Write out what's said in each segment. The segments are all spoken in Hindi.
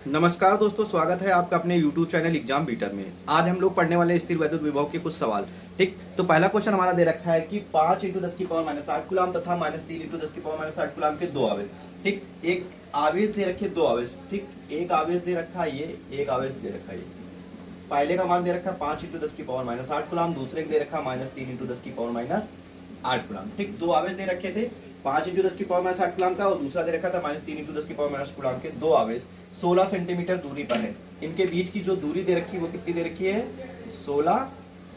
नमस्कार दोस्तों, स्वागत है आपका अपने YouTube चैनल एग्जाम बीटर में। आज हम लोग पढ़ने वाले स्थिर वैद्युत विभव के कुछ सवाल। ठीक, तो पहला क्वेश्चन हमारा दे रखा है कि 5 × 10⁻⁸ कूलम तथा -3 × 10⁻⁸ कूलम के दो आवेश। ठीक, एक आवेश दे रखे दो आवेश। ठीक, एक आवेश दे रखा है ये, एक आवेश दे रखा है ये। पहले का मान दे रखा है 5 × 10⁻⁸ कूलम, दूसरे दे रखा है -3 × 10⁻⁸ कूलम। ठीक, दो आवेश दे रखे थे, 5 × 10⁻⁸ कूलम का और दूसरा दे रखा था -3 × 10⁻⁸ कूलम के दो आवेश 16 सेंटीमीटर दूरी पर है। इनके बीच की जो दूरी दे रखी है वो कितनी दे रखी है? 16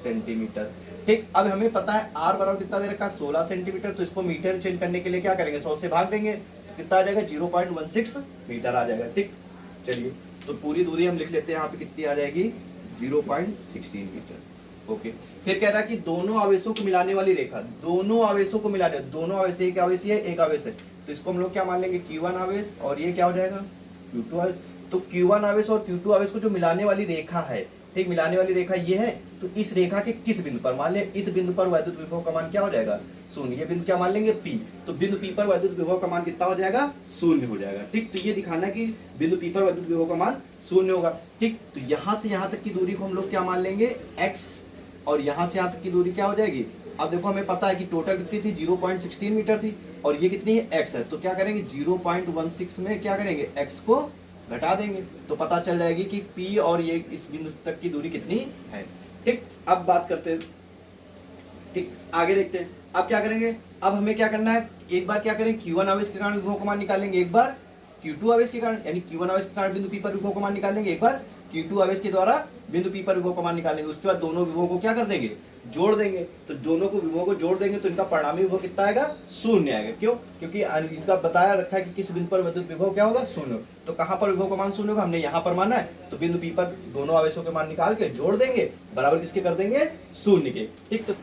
सेंटीमीटर। ठीक, अब हमें पता है r बराबर कितना दे रखा है? 16 सेंटीमीटर। तो इसको मीटर चेंज करने के लिए क्या करेंगे? 100 से भाग देंगे, कितना आ जाएगा? 0.16 मीटर आ जाएगा। ठीक, चलिए तो पूरी दूरी हम लिख लेते हैं यहाँ पे, कितनी आ जाएगी? 0.16 मीटर। ओके, फिर कह रहा है कि दोनों आवेशों को मिलाने वाली रेखा, दोनों आवेशों को मिलाने, दोनों आवेश, एक आवेश है एक आवेश है, तो इसको हम लोग क्या मान लेंगे? Q1 आवेश और ये क्या हो जाएगा? Q2 आवेश। तो Q1 आवेश और Q2 आवेश को जो मिलाने वाली रेखा है, ठीक, मिलाने वाली रेखा ये है, तो इस रेखा के किस बिंदु पर, मान ले इस बिंदु पर वैद्युत विभव का मान क्या हो जाएगा? शून्य। ये बिंदु क्या मान लेंगे? P। तो बिंदु P पर वैद्युत विभव का मान कितना हो जाएगा? शून्य हो जाएगा। ठीक, तो ये दिखाना कि बिंदु P पर वैद्युत विभव का मान शून्य होगा। ठीक, तो यहां से यहां तक की दूरी को हम लोग क्या मान लेंगे? x, और यहां से यहां तक की दूरी क्या हो जाएगी? अब देखो हमें पता है कि टोटल कितनी थी? 0.16 मीटर थी, और ये कितनी है? x है। तो क्या करेंगे? 0.16 में क्या करेंगे? x को घटा देंगे, तो पता चल जाएगी कि P और ये इस बिंदु तक की दूरी कितनी है। ठीक, अब बात करते हैं, ठीक, आगे देखते हैं। अब क्या करेंगे? अब हमें क्या करना है? एक बार क्या करें? Q1 आवेश के कारण विभव का मान निकालेंगे, एक बार Q2 आवेश के कारण, यानी Q1 आवेश के कारण बिंदु P पर विभव का मान निकालेंगे, एक बार Q2 आवेश के द्वारा बिंदु P पर विभव का मान निकालेंगे। उसके बाद दोनों विभव को क्या कर देंगे? जोड़ देंगे। तो दोनों को विभव को जोड़ देंगे तो इनका परिणामी विभव कितना आएगा? शून्य आएगा। क्यों? क्योंकि इनका बताया रखा है कि किस बिंदु पर विद्युत विभव क्या होगा? शून्य। तो कहां पर विभव का मान शून्य होगा? हमने यहाँ पर माना है, तो बिंदु P पर दोनों आवेशों के मान निकाल के जोड़ देंगे, बराबर किसके कर देंगे? शून्य के। ठीक, तो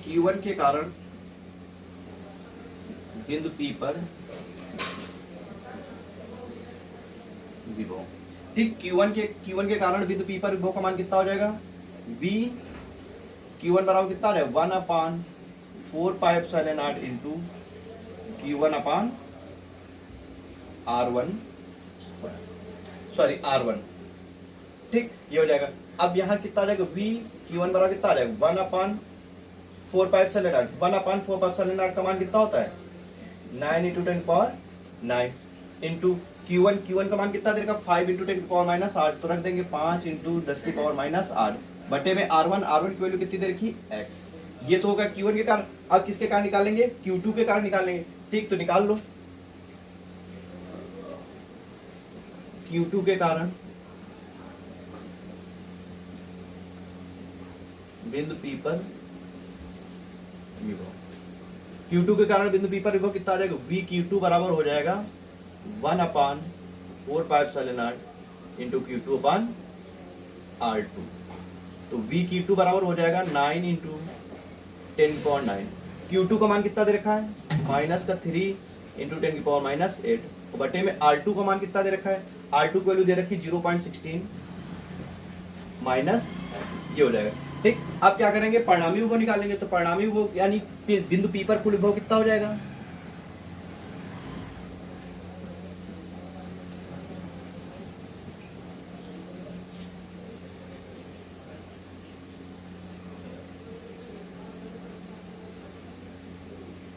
Q1 के कारण बिंदु P पर विभव, ठीक, Q1 के कारण बिंदु P पर विभव का मान कितना हो जाएगा? V Q1 बराबर कितना आ जाएगा? 1/4πε0 इंटू Q1 अपान R1, सॉरी R1। ठीक, ये हो जाएगा। अब यहाँ कितना आ जाएगा? V Q1 बराबर कितना आ जाएगा? 1/4πε0। 1/4πε0 का मान कितना होता है? 9 × 10⁻9 इंटू Q1 का मान कितना दे रखा? 5 × 10⁻8, तो रख देंगे 5 × 10⁻8 बटे में R1 की वैल्यू कितनी दे रखी? x। ये तो होगा Q1 के कारण। अब किसके कारण निकालेंगे? Q2 के कारण निकालेंगे। ठीक, तो निकाल लो। Q2 के कारण बिंदु P पर विभव, Q2 के कारण बिंदु P पर विभव कितना आ जाएगा? V Q2 बराबर हो जाएगा 1/4πε0 इंटू Q2 अपान R2। तो V Q2 बराबर हो जाएगा 9 × 10⁻9। Q2 का मान कितना दे रखा है? -3 × 10⁻8, और बटे में R2 का मान कितना दे रखा है? R2 की वैल्यू दे रखी 0.16 माइनस, ये हो जाएगा। ठीक, अब क्या करेंगे? परिणामी विभव निकालेंगे। तो परिणामी विभव यानी बिंदु P पर कुल विभव कितना हो जाएगा?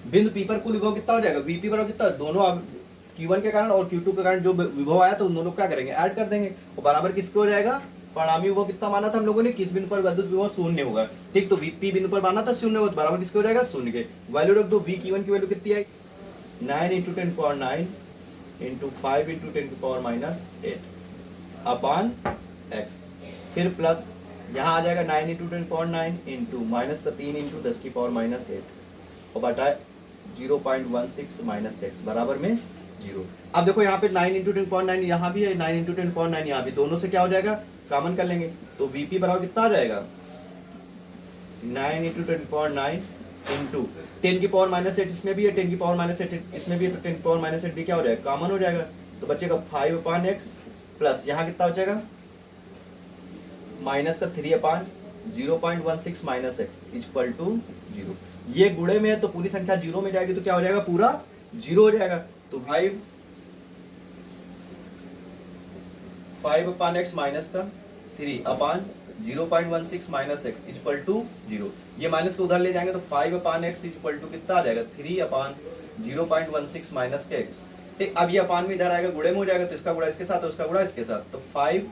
बिंदु P पर कुल विभव कितना हो जाएगा? Vp बराबर कितना? दोनों Q1 के कारण और Q2 के कारण जो विभव आया तो उन दोनों क्या करेंगे? ऐड कर देंगे, और बराबर किसके हो जाएगा? परिणामी विभव कितना माना था हम लोगों ने? किस बिंदु पर वैद्युत विभव शून्य होगा। ठीक, तो P बिंदु पर माना था शून्य होगा, तो बराबर किसके हो जाएगा? शून्य के। वैल्यू रख दो। V Q1 की वैल्यू कितनी है? 9 × 10⁻9 इंटू 5 × 10⁻8 अपान x, फिर प्लस यहाँ आ जाएगा 9 × 10⁻9 इंटू -3 × 10⁻8, और बटा 0.16 माइनस x बराबर में 0। अब देखो यहाँ पे 9 × 10⁻9 यहाँ भी है, 9 × 10⁻9 यहाँ भी, दोनों से क्या हो जाएगा? कॉमन कर लेंगे, तो Vp बराबर कितना आ जाएगा? 9 × 10⁻9 इंटू 10⁻8 इसमें भी है, 10⁻8 इसमें भी है, तो 10⁻8 भी क्या हो जाएगा? कॉमन हो जाएगा। तो बचेगा 5/x प्लस यहाँ कितना हो जाएगा? -3/0.16 माइनस x इक्वल टू 0। ये गुणे में है तो पूरी संख्या जीरो में जाएगी, तो क्या हो जाएगा? पूरा जीरो हो जाएगा। तो 5 5 अपान एक्स माइनस का 3 अपान 0.16 माइनस एक्स इक्वल टू 0। ये माइनस को उधर ले जाएंगे तो 5 अपान एक्स इक्वल टू कितना आ जाएगा 3 अपान 0.16 माइनस के एक्स। ठीक, अब ये अपान में इधर आएगा, गुणे में हो जाएगा, तो इसका गुणा इसके साथ और उसका गुणा इसके साथ, तो 5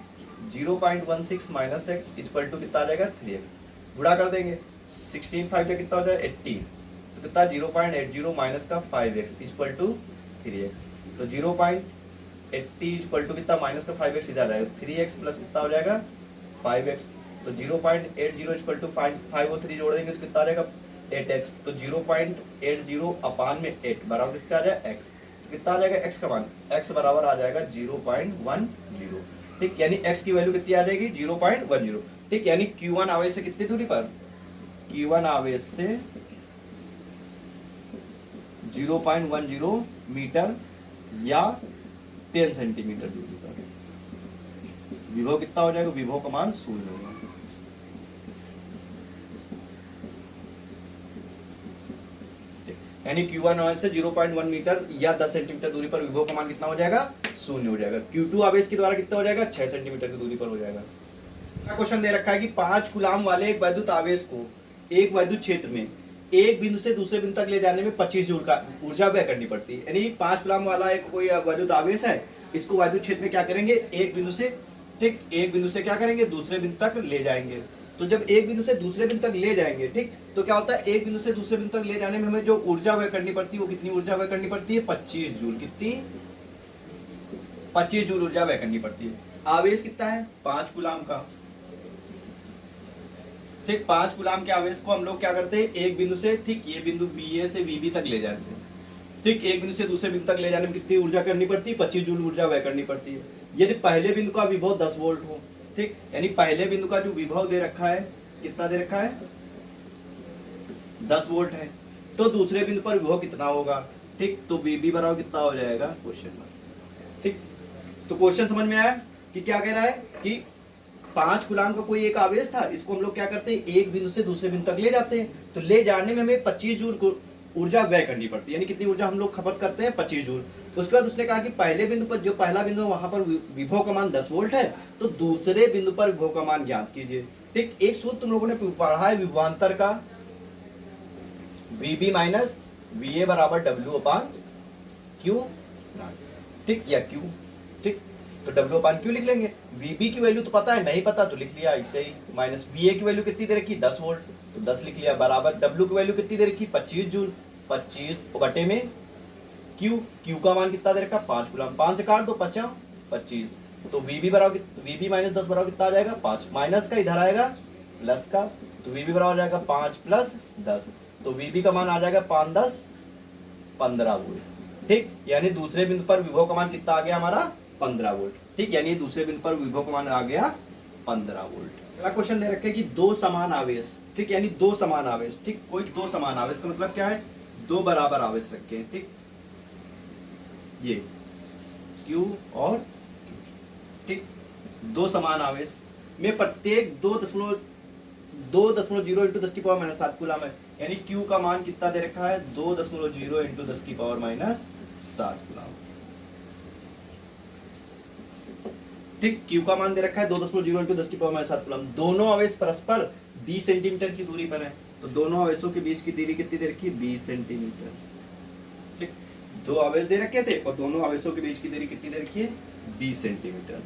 0.16 माइनस एक्स इक्वल टू कितना आ जाएगा 3x। गुणा कर देंगे 16 5 का कितना हो जाएगा 80, तो कितना 0.80 माइनस का 5x इक्वल टू 3x। तो 0.80 इक्वल टू कितना माइनस का 5x इधर आएगा, 3x प्लस कितना हो जाएगा 5x। तो 0.80 इक्वल टू 5 और 3 जोड़ देंगे तो कितना आ जाएगा 8x। तो 0.80 अपान में 8 बराबर किसका आ जाएगा x। तो कितना आ जाएगा x का मान, x बराबर आ जाएगा 0.10। ठीक, यानी x की वैल्यू कितनी आ जाएगी 0.10। ठीक, यानी q1 आवेश से कितनी दूरी पर, q1 आवेश से 0.10 मीटर या 10 सेंटीमीटर दूरी पर विभव कितना हो जाएगा, विभव का मान 0 होगा। यानी Q1 आवेश से 0.1 मीटर या 10 सेंटीमीटर दूरी पर विभव का मान कितना हो जाएगा 0 हो जाएगा। Q2 आवेश के द्वारा कितना हो जाएगा 6 सेंटीमीटर की दूरी पर हो जाएगा। क्वेश्चन दे रखा है कि 5 कूलाम वाले एक वैद्युत आवेश को एक वैद्युत क्षेत्र में एक बिंदु से दूसरे बिंदु तक ले जाने में 25 जूल का ऊर्जा व्यय करनी पड़ती है। यानी 5 कूलाम वाला एक कोई वैद्युत आवेश है, इसको वैद्युत क्षेत्र में क्या करेंगे, एक बिंदु से, ठीक, एक बिंदु से क्या करेंगे दूसरे बिंदु तक ले जाएंगे। तो जब एक बिंदु से दूसरे बिंदु तक ले जाएंगे, ठीक, तो क्या होता है एक बिंदु से दूसरे बिंदु तक ले जाने में हमें जो ऊर्जा व्यय करनी पड़ती है वो कितनी ऊर्जा व्यय करनी पड़ती है 25 जूल। कितनी, 25 जूल ऊर्जा व्यय करनी पड़ती है। आवेश कितना है 5 कूलाम का, ठीक, 5 कूलाम के आवेश को हम लोग क्या करते हैं एक बिंदु से, ठीक, ये बिंदु BA से VB तक ले जाते हैं। ठीक, एक बिंदु से दूसरे बिंदु तक ले जाने में कितनी ऊर्जा करनी पड़ती है 25 जूल ऊर्जा व्यय करनी पड़ती है। यदि पहले बिंदु का विभव 10 वोल्ट हो, ठीक, यानी पहले बिंदु का जो विभव दे रखा है कितना दे रखा है 10 वोल्ट है, तो दूसरे बिंदु पर विभव कितना होगा, ठीक, तो VB बराबर कितना हो जाएगा क्वेश्चन मार्क। ठीक, तो क्वेश्चन समझ में आया कि क्या कह रहा है कि 5 कूलाम का कोई एक आवेश था, इसको हम लोग क्या करते हैं एक बिंदु से दूसरे बिंदु तक ले जाते हैं, तो ले जाने में हमें 25 जूल ऊर्जा व्यय करनी पड़ती है। यानी कितनी ऊर्जा हम लोग खपत करते हैं 25 जूल। उसके बाद उसने कहा कि पहले बिंदु पर जो पहला बिंदु है वहां पर विभव का मान 10 वोल्ट है, तो दूसरे बिंदु पर विभव का मान ज्ञात कीजिए। ठीक, एक सूत्र तुम लोगों ने पढ़ा है विभवांतर का, VB माइनस VA बराबर W अपान Q, ठीक, या Q, ठीक, तो W अपान Q लिख लेंगे। VB की वैल्यू तो पता है, नहीं पता तो लिख लिया ऐसे ही, माइनस VA की वैल्यू कितनी दे रखी 10 वोल्ट, तो 10 लिख लिया, बराबर W की वैल्यू कितनी दे रखी 25 जूल, 25 बटे में Q का मान कितना दे रखा 5 कूलाम, 5 से काट दो 5 25, तो VB बराबर VB माइनस 10 बराबर कितना आ जाएगा 5, माइनस का इधर आएगा प्लस का, तो VB बराबर हो जाएगा 5 प्लस 10, तो VB का मान आ जाएगा 5 10 15 वोल्ट। ठीक, यानी दूसरे बिंदु पर विभव का मान कितना आ गया हमारा 15 वोल्ट। ठीक, यानी दूसरे बिंदु पर विभव का मान आ गया 15 वोल्ट। अगला क्वेश्चन दे रखे कि दो समान आवेश, ठीक, यानी दो समान आवेश, ठीक, कोई दो समान आवेश का मतलब क्या है दो बराबर आवेश रखे हैं, ठीक, ये Q और Q, ठीक, दो समान आवेश में प्रत्येक 2.0 इंटू 10 की पावर माइनस 7 कूलाम है। यानी Q का मान कितना दे रखा है 2.0 इंटू 10 की पावर माइनस 7 कूलाम। ठीक, Q का मान दे रखा है 2.0 इंटू 10 की पावर माइनस 7 कूलाम। दोनों आवेश परस्पर 20 सेंटीमीटर की दूरी पर है, तो दोनों आवेशों के बीच की दूरी कितनी दे रखी है 20 सेंटीमीटर। ठीक, दो आवेश दे रखे थे और दोनों आवेशों के बीच की दूरी कितनी दे रखी है 20 सेंटीमीटर।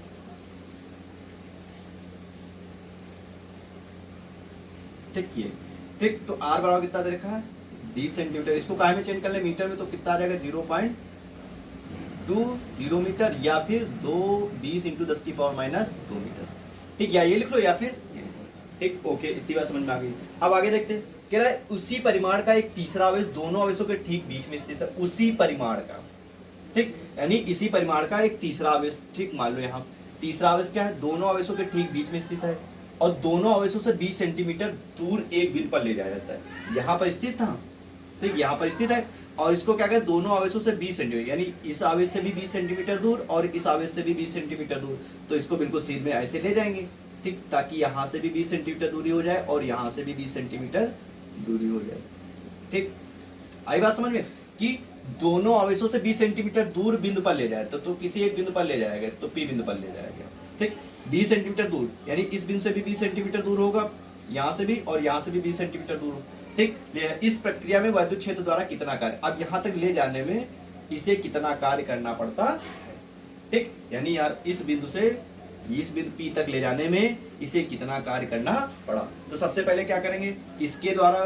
ठीक, ये ठीक, तो R बराबर कितना दे रखा है 20 सेंटीमीटर। इसको काहे में चेंज कर ले मीटर में, तो कितना आ जाएगा 0.20 मीटर या फिर 20 इंटू 10 की पावर माइनस 2 मीटर। ठीक, या ये लिख लो या फिर ठीक, ओके, इतनी बात समझ में आ गई। अब आगे देखते हैं, कह रहा है उसी परिमाण का एक तीसरा आवेश दोनों आवेशों के ठीक बीच में स्थित है। उसी परिमाण का, ठीक, यानी इसी परिमाण का एक तीसरा आवेश, ठीक, मान लो यहाँ तीसरा आवेश क्या है दोनों आवेशों के ठीक बीच में स्थित है और दोनों आवेशों से 20 सेंटीमीटर दूर एक बिंदु पर ले जाया जाता है। यहाँ पर स्थित था, ठीक, यहाँ पर स्थित है और इसको क्या कहते हैं दोनों आवेशों से 20 सेंटीमीटर, यानी इस आवेश से भी 20 सेंटीमीटर दूर और इस आवेश से भी 20 सेंटीमीटर दूर, तो इसको बिल्कुल सीध में ऐसे ले जाएंगे, ठीक, ताकि यहाँ से भी 20 सेंटीमीटर दूरी हो जाए और यहाँ से भी 20 सेंटीमीटर दूरी हो जाए। ठीक, आई बात समझ में कि दोनों आवेशों से 20 सेंटीमीटर दूर बिंदु पर ले जाए तो किसी एक बिंदु पर ले जाएगा, तो P बिंदु पर ले जाएगा। ठीक, 20 सेंटीमीटर दूर, यानी इस बिंदु से भी 20 सेंटीमीटर दूर होगा, यहाँ से भी और यहाँ से भी 20 सेंटीमीटर दूर हो। ठीक, इस प्रक्रिया में वैद्युत क्षेत्र द्वारा कितना कार्य, अब यहाँ तक ले जाने में इसे कितना कार्य करना पड़ता है। ठीक, यानी यार इस बिंदु से इस बिंदु P तक ले जाने में इसे कितना कार्य करना पड़ा। तो सबसे पहले क्या करेंगे, इसके द्वारा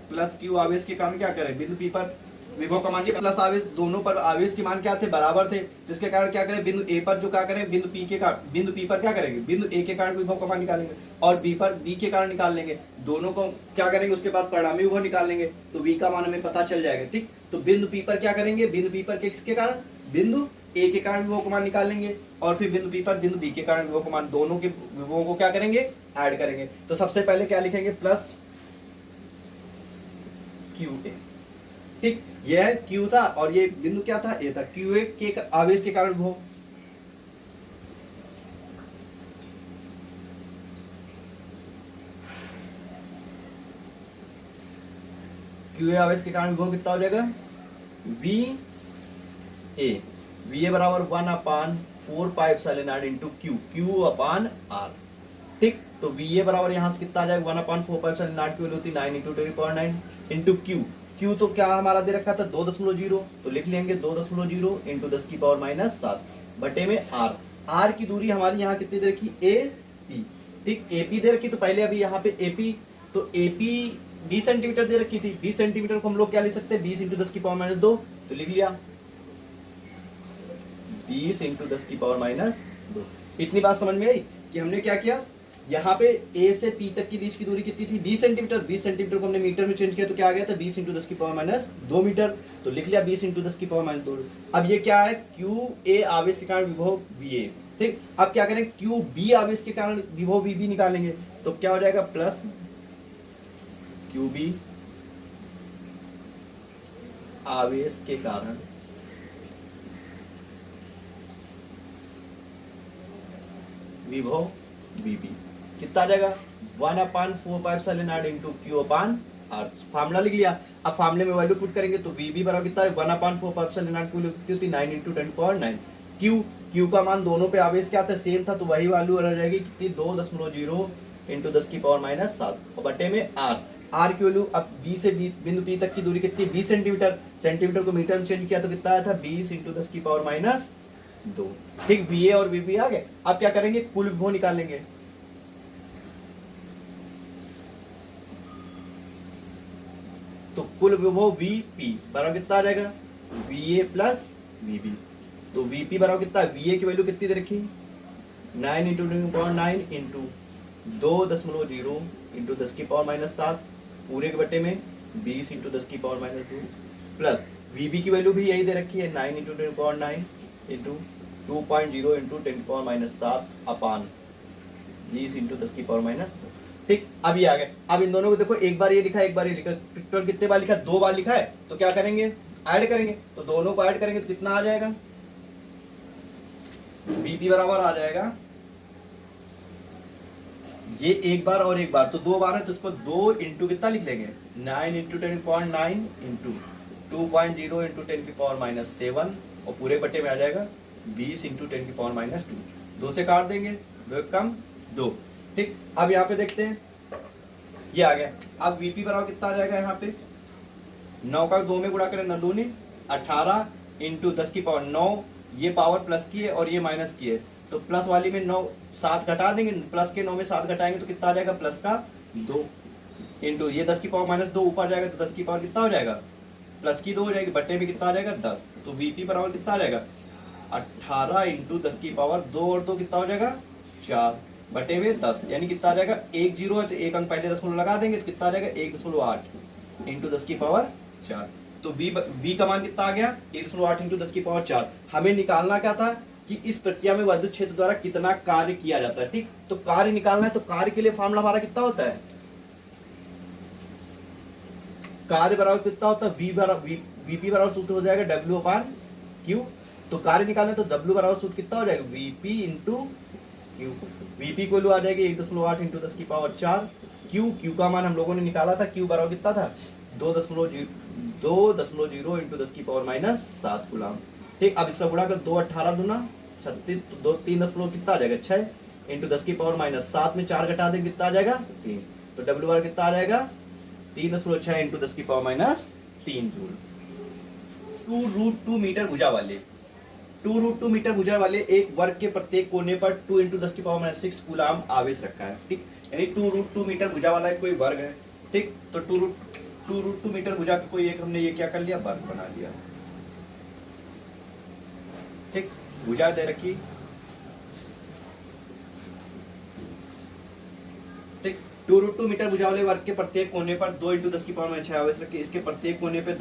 प्लस Q आवेश के कारण क्या करें, बिंदु P पर विभव का मान के प्लस आवेश, दोनों पर आवेश के मान क्या थे, बराबर थे, तो इसके कारण क्या करें, बिंदु A पर जो क्या करें, बिंदु P पर क्या करेंगे, बिंदु A के कारण विभव का मान निकालेंगे और B पर B के कारण निकाल लेंगे, दोनों को क्या करेंगे, उसके बाद परिणामी विभव निकाल लेंगे, तो V का मान हमें पता चल जाएगा। ठीक, तो बिंदु P पर क्या करेंगे, बिंदु P पर किसके कारण, बिंदु A के कारण विभव का मान निकाल लेंगे और फिर बिंदु P पर बिंदु B के कारण विभव का मान, दोनों के विभवों को क्या करेंगे, ऐड करेंगे। तो सबसे पहले क्या लिखेंगे, प्लस QA। ठीक, यह Q था और ये बिंदु क्या था, A था, QA के आवेश के कारण विभव, QA आवेश के कारण विभव कितना हो जाएगा, VA बराबर 1/4πε0 इंटू Q अपान R। ठीक, तो VA बराबर यहाँ से कितना आ जाएगा, 1/4πε0 की वैल्यू होती है 9 इंटू 10⁹ इंटू Q तो क्या हमारा दे रखा था 2.0, तो लिख लेंगे 2.0 इंटू 10⁻⁷ बटे में R की दूरी हमारी यहाँ कितनी दे रखी, AP। ठीक, AP दे रखी, तो पहले अभी यहाँ पे AP, तो AP 20 सेंटीमीटर दे रखी थी, 20 सेंटीमीटर को हम लोग क्या लिख सकते हैं, 20 इंटू 10⁻², तो लिख लिया 20 इंटू 10⁻²। इतनी बात समझ में आई कि हमने क्या किया, यहाँ पे A से P तक के बीच की दूरी कितनी थी, 20 सेंटीमीटर, 20 सेंटीमीटर को हमने मीटर में चेंज किया तो क्या आ गया था, 20 इंटू 10⁻² मीटर, तो लिख लिया 20 इंटू 10⁻²। अब ये क्या है, QA आवेश के कारण विभव VA। ठीक, अब क्या करें, QB आवेश के कारण विभव VB निकालेंगे, तो क्या हो जाएगा, प्लस QB आवेश के कारण विभव VB कितना आ जाएगा, 1/4πε0 इंटू Q अपान R। फार्मूला लिख लिया, अब फार्मूले में वैल्यू पुट करेंगे तो VB बराबर कितना है, 1/4πε0 की वैल्यू होती है 9 इंटू 10⁹। Q का मान दोनों पे आवेश क्या था, सेम था, तो वही वैल्यू रह जाएगी कितनी, 2.0 इंटू 10⁻⁷ और बटे में R की वैल्यू, अब B से बिंदु P तक की दूरी कितनी, 20 सेंटीमीटर, सेंटीमीटर को मीटर में चेंज किया तो कितना आया था, 20 इंटू 10⁻²। ठीक, VA और VB आ गए। अब क्या करेंगे, कुल विभव निकालेंगे, तो कुल विभव VP बराबर कितना आ जाएगा, VA प्लस VB। तो VP बराबर कितना है, VA की वैल्यू कितनी दे रखी, 9 इंटू 10⁻9 इंटू 2.0 इंटू 10⁻⁷ पूरे के बटे में 20 इंटू 10⁻² प्लस VB की वैल्यू भी यही दे रखी है, 9 इंटू 10⁻9 इंटू 2.0 इंटू 10⁻⁷ अपान 20 इंटू 10⁻²। ठीक, अब ये आ गया। अब इन दोनों को देखो, एक बार ये लिखा एक बार ये लिखा, टोटल कितने बार लिखा, 2 बार लिखा है, तो क्या करेंगे, ऐड करेंगे, तो दोनों को ऐड करेंगे तो कितना आ जाएगा, VP बराबर आ जाएगा, ये एक बार और एक बार, तो 2 बार है, तो इसको 2 इंटू कितना लिख लेंगे, 9 इंटू 10⁻9 इंटू 2.0 इंटू 10⁻⁷ और पूरे बटे में आ जाएगा 20 इंटू 10⁻²। 2 से काट देंगे, 2 कम 2। ठीक, अब यहाँ पे देखते हैं, ये आ गया। अब VP बराबर कितना आ जाएगा, यहाँ पे 9 का 2 में गुणा करें, 9 दूनी 18 इंटू 10⁻9, ये पावर प्लस की है और ये माइनस की है, तो प्लस वाली में 9 7 घटा देंगे, प्लस के 9 में 7 घटाएंगे तो कितना आ जाएगा, प्लस का 2 इंटू ये 10⁻−2 ऊपर जाएगा, तो 10 की पावर कितना हो जाएगा, प्लस की 2 हो जाएगी, बटे में कितना आ जाएगा 10। तो VP बराबर कितना आ जाएगा, 18 इंटू 10 की पावर 2 और 2 कितना हो जाएगा 4 बटे में 10, यानी कितना आ जाएगा, 1 0 है तो एक अंक पहले दशमलव लगा देंगे तो कितना आ जाएगा 1.8 इंटू 10 की पावर 4। तो B का मान कितना आ गया, 1.8 इंटू 10 की पावर 4। हमें निकालना क्या था कि इस प्रक्रिया में वैद्युत क्षेत्र द्वारा कितना कार्य किया जाता है। ठीक, तो कार्य निकालना है, तो कार्य के लिए फॉर्मूला हमारा कितना होता है, कार्य बराबर कितना होता है, VP बराबर सूत्र हो जाएगा W/Q। तो कार्य निकालना है तो W बराबर सूत्र कितना हो जाएगा, VP इंटू Q। VP को वैल्यू आ जाएगी 1.8 इंटू 10 की पावर 4। Q का मान हम लोगों ने निकाला था, Q बराबर कितना था, 2.0 इंटू 10 की पावर -7 कूलम। ठीक, अब इसका गुणा कर 2 18 दूना 36, तो 3 कितना आ जाएगा 6 इंटू 10 की पावर माइनस 7 में 4 घटा देंगे कितना आ जाएगा 3। तो डब्ल्यू आर कितना आ जाएगा 3 इंटू 10 की पावर माइनस 3 जूल। 2√2 मीटर भुजा वाले 2√2 मीटर भुजा वाले एक वर्ग के प्रत्येक कोने पर 2 इंटू 10 की पावर माइनस 6 कूलाम आवेश रखा है। ठीक, यानी 2√2 मीटर भुजा वाला कोई वर्ग है। ठीक, तो 2√2 मीटर भुजा का कोई एक हमने ये क्या कर लिया वर्ग बना लिया। ठीक, भुजा दे रखी। ठीक, 2√2 मीटर भुजा वाले वर्ग के प्रत्येक कोने पर 2 इंटू 10 की पावर माइनस 6 आवेश रखे। इसके प्रत्येक कोने पे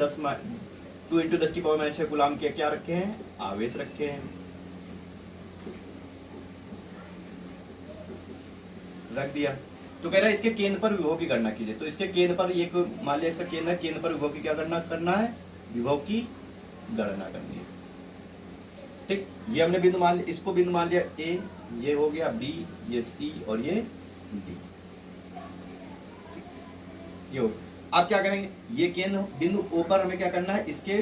2 इंटू 10 की पावर माइनस 6 गुलाम के क्या रखे हैं आवेश रखे हैं। रख दिया। तो कह रहा है इसके केंद्र पर विभव की गणना कीजिए। तो इसके केंद्र पर ये मान लिया इसका केंद्र है, केंद्र पर विभव की क्या गणना करना है विभव की गणना करनी है। ठीक, ये हमने बिंदु मान लिया, इसको बिंदु मान लिया ए, ये हो गया बी, ये सी और ये डी। ये हो, आप क्या करेंगे ये केंद्र बिंदु ओ पर हमें क्या करना है इसके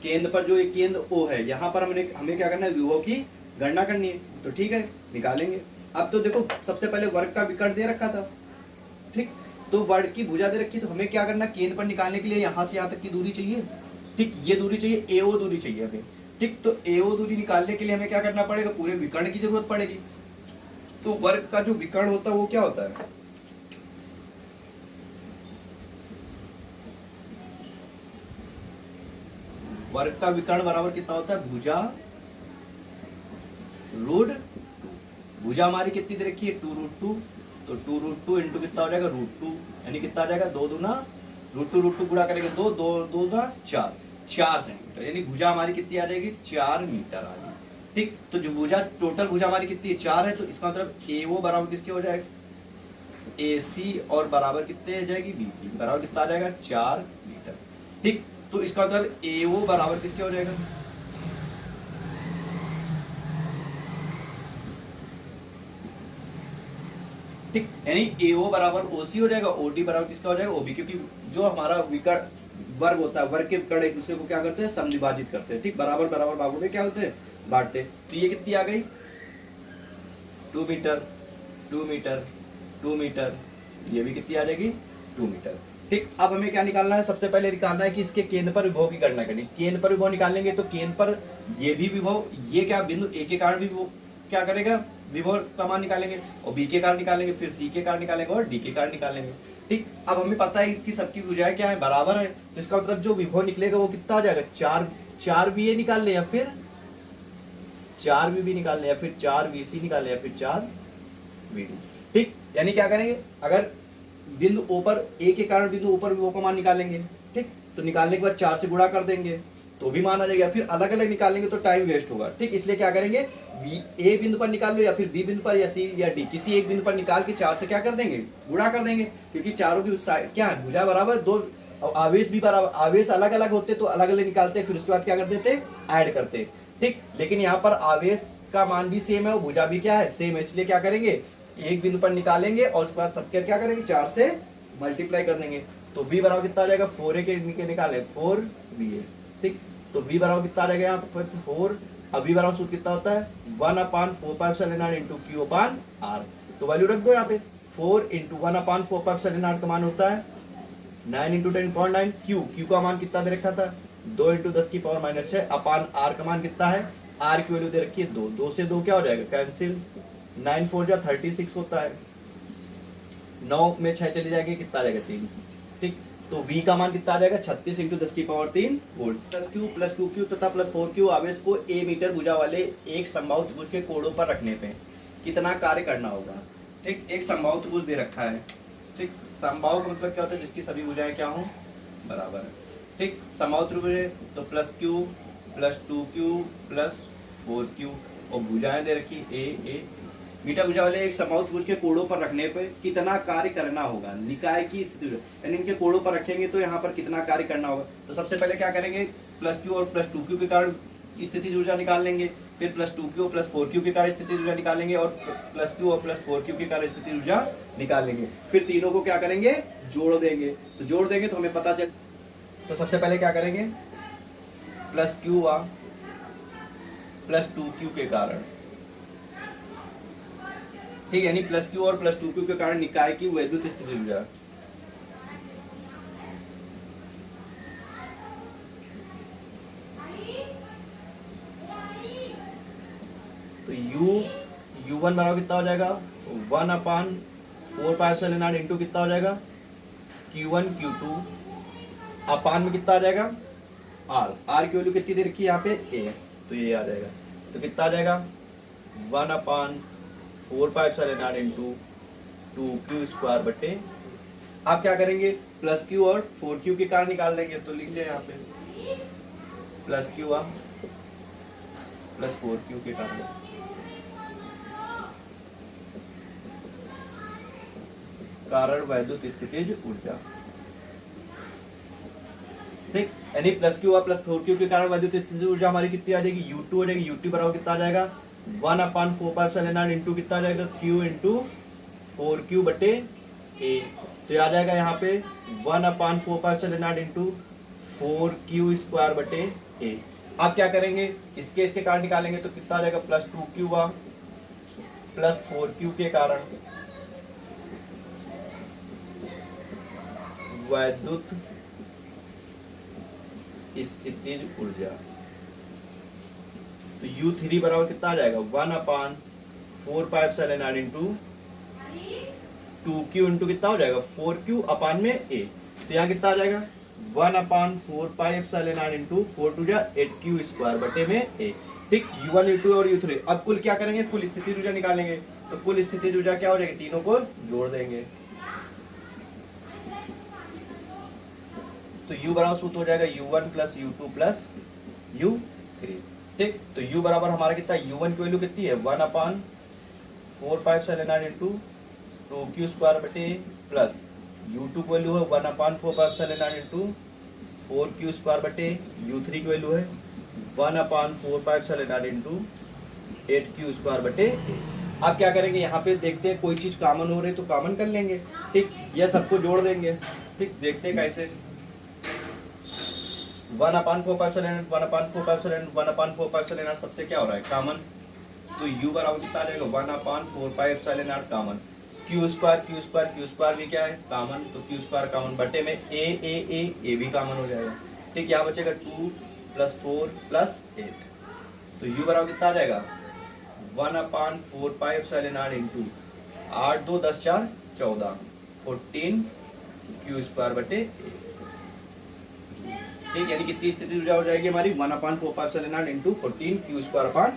केंद्र पर जो एक केंद्र ओ है यहाँ पर हमें क्या करना है विभव की गणना करनी है। तो ठीक है निकालेंगे। अब तो देखो सबसे पहले वर्ग का विकर्ण दे रखा था। ठीक, तो वर्ग की भुजा दे रखी, तो हमें क्या करना केंद्र पर निकालने के लिए यहाँ से यहाँ तक की दूरी चाहिए। ठीक, ये दूरी चाहिए एओ दूरी चाहिए हमें। ठीक, तो एओ दूरी निकालने के लिए हमें क्या करना पड़ेगा पूरे विकर्ण की जरूरत पड़ेगी। तो वर्ग का जो विकर्ण होता है वो क्या होता है वर्ग का विकर्ण बराबर कितना होता है भुजा रूट। भुजा हमारी कितनी दे रखी है 2√2, तो 2√2 इंटू कितना हो जाएगा √2, यानी कितना आ जाएगा 2 दूना √2 गुणा करेंगे 2 दूना 4 सेंटीमीटर, यानी भुजा हमारी कितनी आ जाएगी 4 मीटर आ जाएगी। ठीक, तो जो भुजा टोटल भुजा हमारी कितनी है 4 है, तो इसका मतलब एओ बराबर किसके हो जाएगा एसी और बराबर कितने हो जाएगी बीपी बराबर कितना आ जाएगा 4 मीटर। ठीक, तो इसका मतलब एओ बराबर किसके हो जाएगा ठीक, यानी एओ बराबर ओसी हो जाएगा, ओडी बराबर किसका हो जाएगा ओबी, क्योंकि जो हमारा विकर्ण वर्ग होता है वर्ग के विकर्ण एक दूसरे को क्या करते हैं समविभाजित करते हैं। ठीक, बराबर बराबर भागों में क्या होते हैं बांटते। तो ये कितनी आ गई 2 मीटर 2 मीटर 2 मीटर, ये भी कितनी आ जाएगी 2 मीटर। ठीक, अब हमें क्या निकालना है सबसे पहले निकालना है कि इसके केंद्र पर विभव की गणना करनी। केंद्र पर विभव निकालेंगे तो केंद्र पर ये भी विभव ये क्या बिंदु ए के कारण भी वो क्या करेगा विभव का मान निकालेंगे और बी के कारण निकालेंगे, फिर सी के कारण निकालेंगे और डी के कारण निकालेंगे। ठीक, अब हमें पता है इसकी सबकी भुजाएं क्या है बराबर है, तो इसका मतलब जो विभव निकलेगा वो कितना आ जाएगा 4 बी ए निकाल ले या फिर 4 बी निकाल ले या फिर 4 बी सी निकाल ले या फिर 4 बी डी। ठीक, यानी क्या करेंगे अगर बिंदु ओ पर ए के कारण बिंदु ओ पर विभव का मान निकालेंगे। ठीक, तो निकालने के बाद 4 से गुणा कर देंगे तो भी मान आ जाएगा, फिर अलग अलग निकालेंगे तो टाइम वेस्ट होगा। ठीक, इसलिए क्या करेंगे ए बिंदु पर निकाल लो या फिर बी बिंदु पर या सी या डी किसी एक बिंदु पर निकाल के 4 से क्या कर देंगे गुणा कर देंगे, क्योंकि चारों की साइड क्या है भुजा बराबर दो और आवेश भी बराबर, आवेश अलग अलग होते तो अलग अलग निकालते फिर उसके बाद क्या कर देते ऐड करते। ठीक, लेकिन यहाँ पर आवेश का मान भी सेम है और भुजा भी क्या है सेम है, इसलिए क्या करेंगे एक बिंदु पर निकालेंगे और उसके बाद सबके क्या करेंगे 4 से मल्टीप्लाई कर देंगे। तो b बराबर कितना आ जाएगा 4a के निकाले 4ba। ठीक, तो b बराबर कितना आ जाएगा यहाँ पर 4। अब b बराबर सूत्र कितना होता है 1/4π इंटू क्यू अपान आर। तो वैल्यू रख दो यहाँ पे 4 इंटू 1/4π का मान होता है 9 इंटू 10.9। क्यू का मान कितना दे रखा था 2 इंटू 10 की पावर माइनस 6 अपान आर का मान कितना है आर की वैल्यू दे रखी है 2 से 2 क्या हो जाएगा कैंसिल 9 4 जा 36 होता है, 9 में 6 चली जाएगी कितना आ जाएगा 3। ठीक, तो v का मान कितना आ जाएगा 36 इंटू 10 की power 3 volt. Plus Q plus 2q तथा प्लस 4q आवेश को a मीटर भुजा वाले एक समबाहु त्रिभुज के कोणों पर रखने पे कितना कार्य करना होगा। ठीक, एक समबाहु त्रिभुज दे रखा है। ठीक, समबाहु का मतलब क्या होता है जिसकी सभी भुजाएं क्या हों बराबर है। ठीक, समबाहु त्रिभुज है तो plus q plus 2q plus 4q और भुजाएं दे रखी a मीटर भुजा वाले एक समबाहु त्रिभुज के कोणों पर रखने पे कितना कार्य करना होगा निकाय की स्थिति, यानी इनके कोणों पर रखेंगे तो यहाँ पर कितना कार्य करना होगा। तो सबसे पहले क्या करेंगे प्लस क्यू और प्लस 2q के कारण स्थिति ऊर्जा निकाल लेंगे, फिर प्लस 2q और प्लस 4q के कारण स्थिति ऊर्जा निकालेंगे और प्लस q और प्लस 4q के कारण स्थिति ऊर्जा निकालेंगे। फिर तीनों को क्या करेंगे जोड़ देंगे, तो जोड़ देंगे तो हमें पता चल। तो सबसे पहले क्या करेंगे प्लस प्लस 2q के कारण, ठीक है, यानी प्लस क्यू और प्लस 2q के कारण निकाय की वैद्युत स्थिति ऊर्जा। तो u1 बराबर कितना हो जाएगा 1/4πε0 इंटू कितना हो जाएगा q1 q2 अपान में कितना आ जाएगा r की वैल्यू कितनी दे रखी है यहाँ पे a, तो ये आ जाएगा, तो कितना आ जाएगा 1/4πε0 इंटू 2q² बटे, आप क्या करेंगे प्लस क्यू और 4q के कारण निकाल देंगे, तो लिख लिया यहाँ पे प्लस क्यू प्लस 4q के कारण, वैद्युत स्थितिज ऊर्जा, ठीक, यानी प्लस क्यू प्लस 4q के कारण वैद्युत स्थितिज ऊर्जा हमारी कितनी आ जाएगी u2 हो जाएगी, u2 बराबर कितना आ जाएगा 1/4πε0 इंटू कितना आ जाएगा q इंटू 4q बटे a, तो आ जाएगा यहाँ पे 1/4πε0 इंटू 4q² बटे a। आप क्या करेंगे इसके कारण निकालेंगे, तो कितना आ जाएगा प्लस 2q प्लस 4q के कारण वैद्युत स्थितिज ऊर्जा, तो u3 बराबर कितना आ जाएगा 1/4πε0 इंटू 2q इंटू कितना हो जाएगा 4q अपान में a, तो यहाँ कितना आ जाएगा 1/4πε0 इंटू 4 2 8q² बटे में a, ठीक, u1 u2 और u3। अब कुल क्या करेंगे कुल स्थितिज ऊर्जा निकालेंगे, तो कुल स्थितिज ऊर्जा क्या हो जाएगी तीनों को जोड़ देंगे, तो u बराबर सूत्र हो जाएगा u1 plus u2 plus u3, ठीक, तो u बराबर हमारा कितना u1 की वैल्यू कितनी है 1/4πε0 इंटू 2q² बटे प्लस u2 की वैल्यू है 1/4πε0 इंटू 4q² बटे, u3 की वैल्यू है 1/4πε0 इंटू 8q² बटे। आप क्या करेंगे यहाँ पे देखते हैं कोई चीज कॉमन हो रही है तो कॉमन कर लेंगे, ठीक, यह सबको जोड़ देंगे, ठीक, देखते हैं कैसे 1/4πε0 सबसे क्या हो रहा है कॉमन, तो u बराबर कितना आ जाएगा 1/4πε0 कॉमन, q² भी क्या है कॉमन, तो q² कॉमन बटे में a भी कॉमन हो जाएगा, ठीक, यहाँ बचेगा 2 प्लस 4 प्लस 8, तो u बराबर कितना आ जाएगा 1/4πε0 इंटू 8 2 10 4 14 14q² बटे a, ठीक, यानी कितनी स्थिति ऊर्जा हो जाएगी हमारी 1/4πε0 इंटू 14q² अपान